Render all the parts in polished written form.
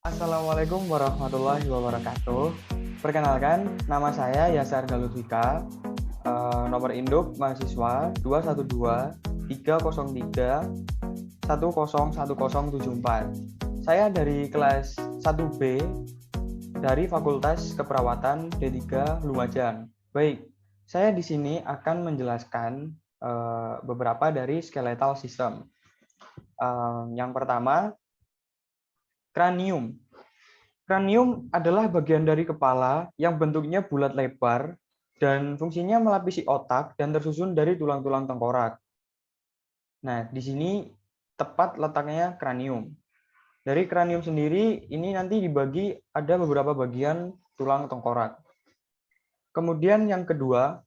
Assalamualaikum warahmatullahi wabarakatuh. Perkenalkan, nama saya Yasar Galudwika, nomor induk mahasiswa 212-303-101074. Saya dari kelas 1B dari Fakultas Keperawatan D3 Lumajang. Baik, saya di sini akan menjelaskan beberapa dari skeletal system. Yang pertama, kranium. Kranium adalah bagian dari kepala yang bentuknya bulat lebar dan fungsinya melapisi otak dan tersusun dari tulang-tulang tengkorak. Nah, di sini tepat letaknya kranium. Dari kranium sendiri, ini nanti dibagi ada beberapa bagian tulang tengkorak. Kemudian yang kedua,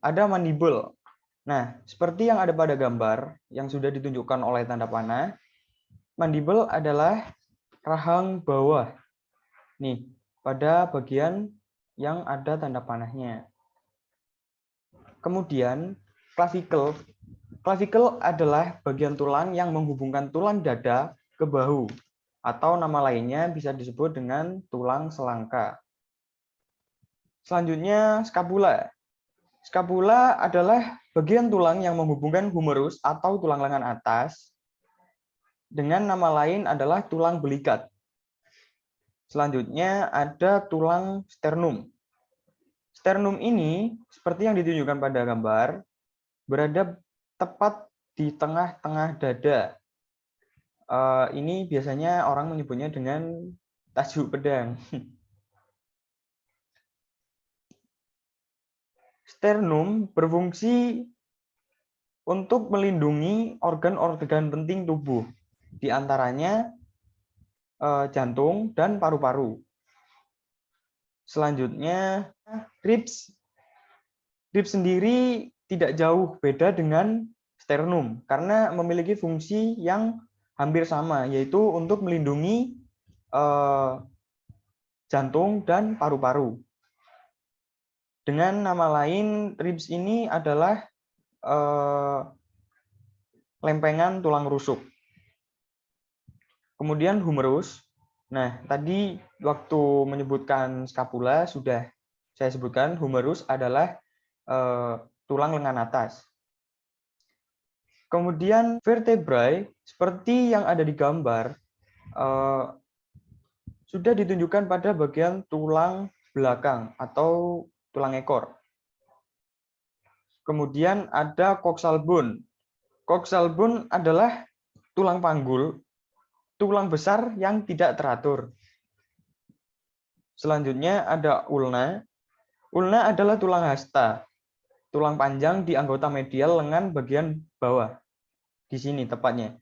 ada mandible. Nah, seperti yang ada pada gambar yang sudah ditunjukkan oleh tanda panah, mandible adalah rahang bawah. Nih, pada bagian yang ada tanda panahnya. Kemudian, clavicle. Clavicle adalah bagian tulang yang menghubungkan tulang dada ke bahu, atau nama lainnya bisa disebut dengan tulang selangka. Selanjutnya, scapula. Scapula adalah bagian tulang yang menghubungkan humerus atau tulang lengan atas dengan nama lain adalah tulang belikat. Selanjutnya ada tulang sternum. Sternum ini, seperti yang ditunjukkan pada gambar, berada tepat di tengah-tengah dada. Ini biasanya orang menyebutnya dengan tajuk pedang. Sternum berfungsi untuk melindungi organ-organ penting tubuh, di antaranya jantung dan paru-paru. Selanjutnya, ribs. Ribs sendiri tidak jauh beda dengan sternum karena memiliki fungsi yang hampir sama, yaitu untuk melindungi jantung dan paru-paru. Dengan nama lain, ribs ini adalah lempengan tulang rusuk. Kemudian humerus. Nah, tadi waktu menyebutkan scapula sudah saya sebutkan humerus adalah tulang lengan atas. Kemudian vertebrae seperti yang ada di gambar sudah ditunjukkan pada bagian tulang belakang atau tulang ekor. Kemudian ada coxal bone. Coxal bone adalah tulang panggul, tulang besar yang tidak teratur. Selanjutnya ada ulna. Ulna adalah tulang hasta, tulang panjang di anggota medial lengan bagian bawah. Di sini tepatnya.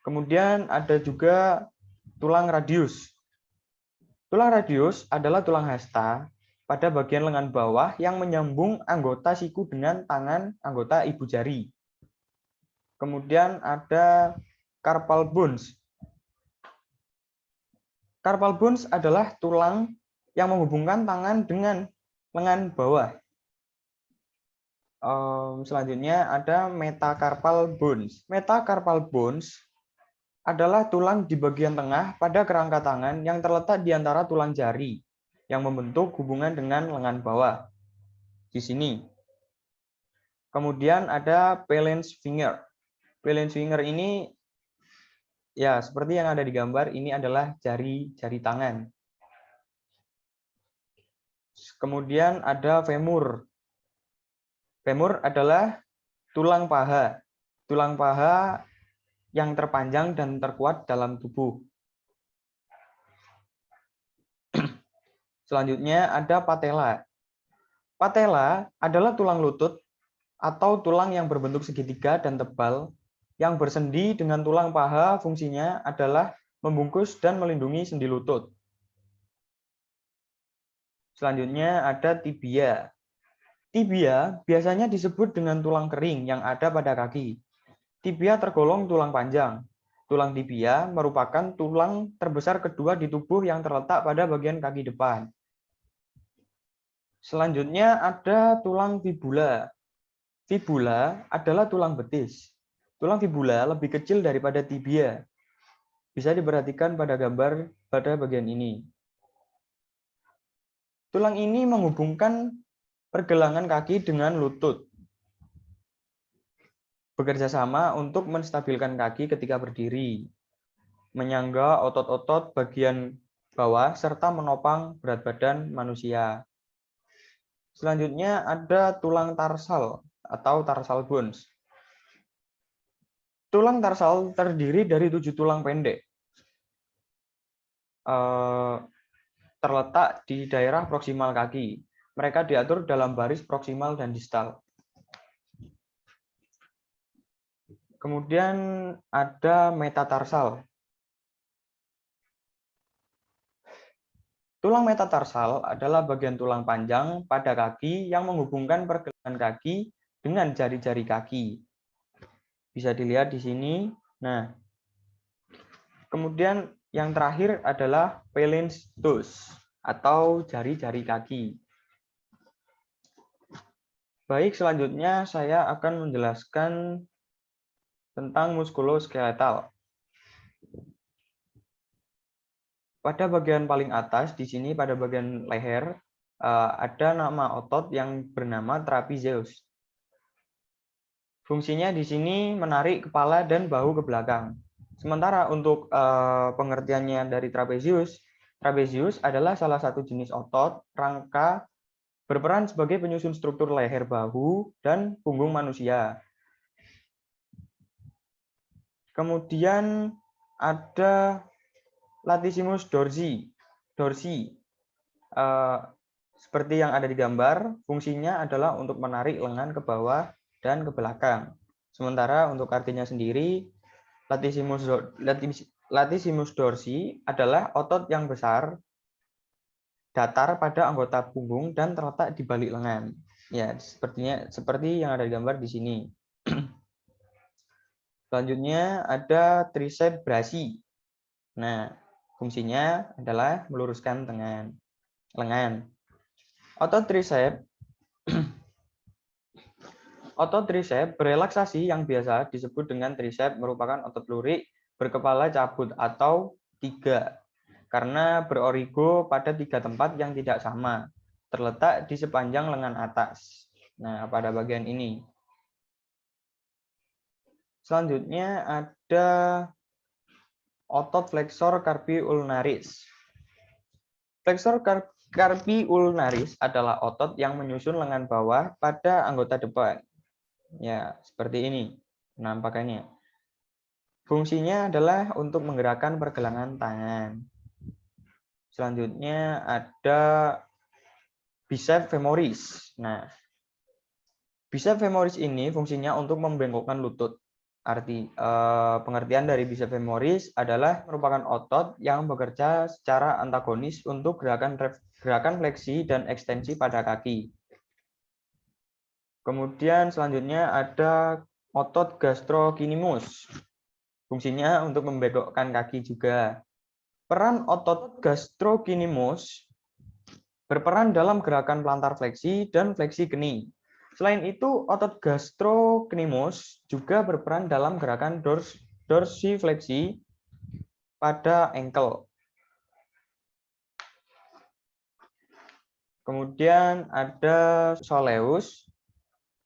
Kemudian ada juga tulang radius. Tulang radius adalah tulang hasta pada bagian lengan bawah yang menyambung anggota siku dengan tangan anggota ibu jari. Kemudian ada carpal bones. Carpal bones adalah tulang yang menghubungkan tangan dengan lengan bawah. Selanjutnya ada metacarpal bones. Metacarpal bones adalah tulang di bagian tengah pada kerangka tangan yang terletak di antara tulang jari yang membentuk hubungan dengan lengan bawah. Di sini. Kemudian ada phalanx finger. Phalanx finger ini ya seperti yang ada di gambar, ini adalah jari-jari tangan. Kemudian ada femur. Femur adalah tulang paha. Tulang paha yang terpanjang dan terkuat dalam tubuh. Selanjutnya ada patella. Patella adalah tulang lutut atau tulang yang berbentuk segitiga dan tebal yang bersendi dengan tulang paha. Fungsinya adalah membungkus dan melindungi sendi lutut. Selanjutnya ada tibia. Tibia biasanya disebut dengan tulang kering yang ada pada kaki. Tibia tergolong tulang panjang. Tulang tibia merupakan tulang terbesar kedua di tubuh yang terletak pada bagian kaki depan. Selanjutnya ada tulang fibula. Fibula adalah tulang betis. Tulang fibula lebih kecil daripada tibia. Bisa diperhatikan pada gambar pada bagian ini. Tulang ini menghubungkan pergelangan kaki dengan lutut. Bekerja sama untuk menstabilkan kaki ketika berdiri, menyangga otot-otot bagian bawah, serta menopang berat badan manusia. Selanjutnya ada tulang tarsal atau tarsal bones. Tulang tarsal terdiri dari 7 tulang pendek. Terletak di daerah proksimal kaki. Mereka diatur dalam baris proksimal dan distal. Kemudian ada metatarsal. Tulang metatarsal adalah bagian tulang panjang pada kaki yang menghubungkan pergelangan kaki dengan jari-jari kaki. Bisa dilihat di sini. Nah, kemudian yang terakhir adalah phalanx toes atau jari-jari kaki. Baik, selanjutnya saya akan menjelaskan tentang muskuloskeletal. Pada bagian paling atas di sini pada bagian leher ada nama otot yang bernama trapezius. Fungsinya di sini menarik kepala dan bahu ke belakang. Sementara untuk pengertiannya dari trapezius, trapezius adalah salah satu jenis otot rangka berperan sebagai penyusun struktur leher, bahu, dan punggung manusia. Kemudian ada latissimus dorsi. Seperti yang ada di gambar, fungsinya adalah untuk menarik lengan ke bawah dan ke belakang. Sementara untuk artinya sendiri, latissimus dorsi adalah otot yang besar, datar pada anggota punggung dan terletak di balik lengan. Ya, seperti yang ada di gambar di sini. Selanjutnya ada triceps brachii. Nah, fungsinya adalah meluruskan lengan. Otot triceps berelaksasi yang biasa disebut dengan triceps merupakan otot lurik berkepala cabut atau 3 karena berorigo pada 3 tempat yang tidak sama, terletak di sepanjang lengan atas. Nah, pada bagian ini. Selanjutnya ada otot flexor carpi ulnaris. Flexor carpi ulnaris adalah otot yang menyusun lengan bawah pada anggota depan. Ya, seperti ini penampakannya. Fungsinya adalah untuk menggerakkan pergelangan tangan. Selanjutnya ada biceps femoris. Nah, biceps femoris ini fungsinya untuk membengkokkan lutut. Pengertian dari biceps femoris adalah merupakan otot yang bekerja secara antagonis untuk gerakan fleksi dan ekstensi pada kaki. Kemudian selanjutnya ada otot gastrocnemius. Fungsinya untuk membengkokkan kaki juga. Peran otot gastrocnemius berperan dalam gerakan plantar fleksi dan fleksi knie. Selain itu, otot gastrocnemius juga berperan dalam gerakan dorsifleksi pada ankle. Kemudian ada soleus.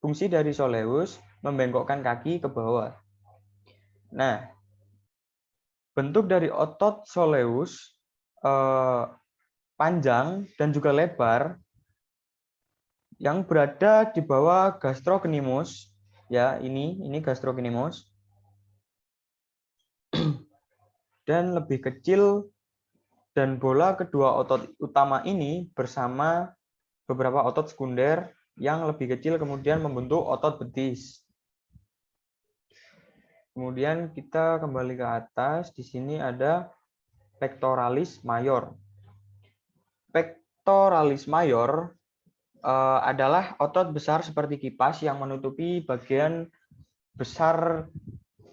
Fungsi dari soleus membengkokkan kaki ke bawah. Nah, bentuk dari otot soleus panjang dan juga lebar yang berada di bawah gastrocnemius, ya ini gastrocnemius, dan lebih kecil, dan bola kedua otot utama ini bersama beberapa otot sekunder yang lebih kecil kemudian membentuk otot betis. Kemudian kita kembali ke atas, di sini ada pectoralis major. Pectoralis major adalah otot besar seperti kipas yang menutupi bagian besar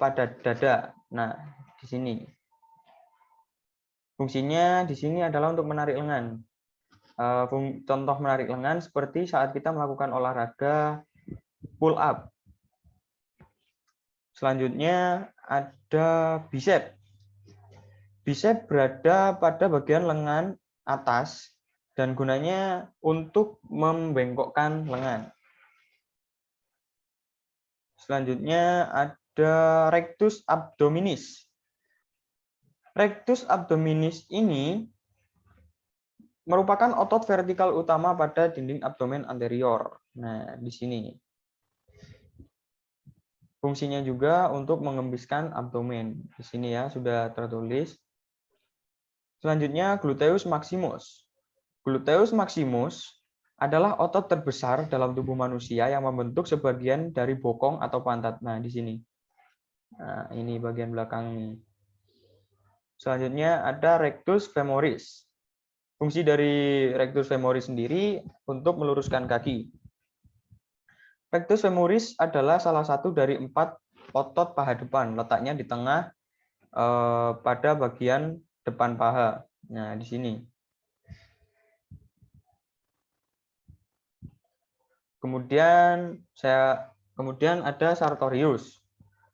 pada dada. Nah, di sini. Fungsinya di sini adalah untuk menarik lengan. Contoh menarik lengan seperti saat kita melakukan olahraga pull up. Selanjutnya ada bicep. Bicep berada pada bagian lengan atas dan gunanya untuk membengkokkan lengan. Selanjutnya ada rectus abdominis. Rectus abdominis ini merupakan otot vertikal utama pada dinding abdomen anterior. Nah, di sini. Fungsinya juga untuk mengembiskan abdomen. Di sini ya sudah tertulis. Selanjutnya gluteus maximus. Gluteus maximus adalah otot terbesar dalam tubuh manusia yang membentuk sebagian dari bokong atau pantat. Nah, di sini. Nah, ini bagian belakang ini. Selanjutnya ada rectus femoris. Fungsi dari rectus femoris sendiri untuk meluruskan kaki. Rectus femoris adalah salah satu dari 4 otot paha depan, letaknya di tengah pada bagian depan paha. Nah, di sini. Kemudian ada sartorius.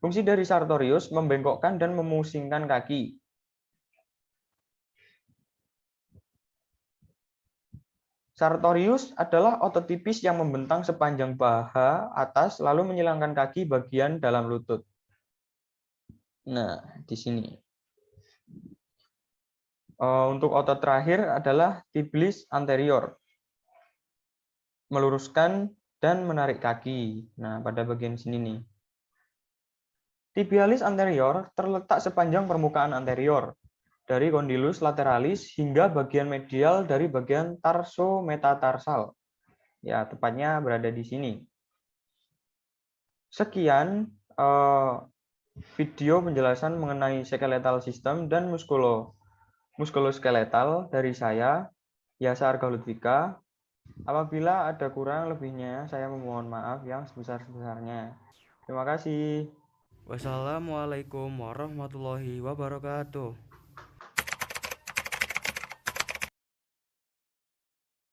Fungsi dari sartorius membengkokkan dan memusingkan kaki. Sartorius adalah otot tipis yang membentang sepanjang paha atas lalu menyilangkan kaki bagian dalam lutut. Nah, di sini. Untuk otot terakhir adalah tiblis anterior. Meluruskan dan menarik kaki. Nah, pada bagian sini nih. Tibialis anterior terletak sepanjang permukaan anterior, dari condylus lateralis hingga bagian medial dari bagian tarsometatarsal. Ya, tepatnya berada di sini. Sekian video penjelasan mengenai skeletal system dan muskuloskeletal dari saya, Yasa Arga Lutfika. Apabila ada kurang lebihnya, saya memohon maaf yang sebesar-besarnya. Terima kasih. Wassalamualaikum warahmatullahi wabarakatuh.